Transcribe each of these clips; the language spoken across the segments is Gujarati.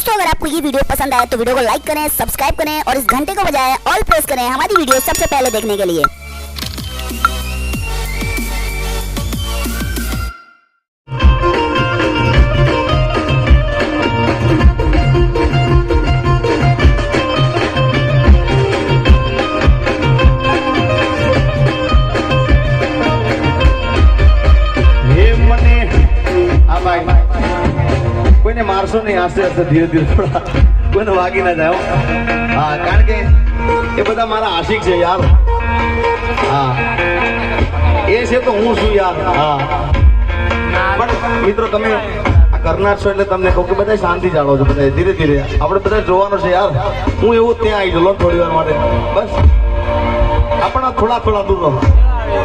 दोस्तों अगर आपको ये वीडियो पसंद आए तो वीडियो को लाइक करें, सब्सक्राइब करें और इस घंटे को बजाय ऑल प्रेस करें हमारी वीडियो सबसे पहले देखने के लिए। કોઈને મારશો નહીં, આસ્તે આસ્તે ધીરે ધીરે થોડા કોઈને વાગી ના જાય. હા, કારણ કે એ બધા મારા આશિક છે યાર. હા, એ છે તો હું છું યાર. હા, પણ મિત્રો તમે આ કરનાર છો એટલે તમને કહું કે બધા શાંતિ જાળવો છો. બધા ધીરે ધીરે આપણે બધા જોવાનું છે યાર. હું એવું ત્યાં આવી ગયો થોડી વાર માટે બસ. આપણા થોડા થોડા દૂર રહો.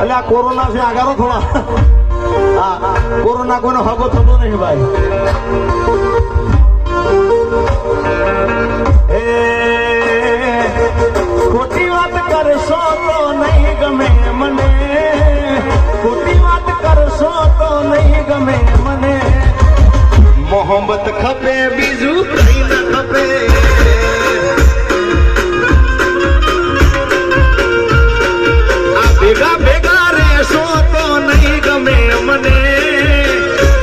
એટલે આ કોરોના છે આગારો થોડા. હા, કોરોના કોઈનો હગો થતો નહીં ભાઈ. ખોટી વાત કરશો તો નહીં ગમે મને, ખોટી વાત કરશો તો નહીં ગમે મને. મોહબ્બત ખપે બીજું કઈ ન ખપે. આ ભેગા ભેગા રહેશો તો નહીં ગમે મને,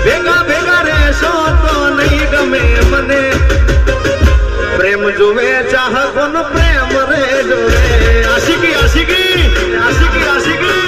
ભેગા ભેગા રહેશો તો નહીં ગમે મને. પ્રેમ જોવે ચાહકોનો પ્રેમ રે જોવે. આશિકી આશિકી આશિકી આશિકી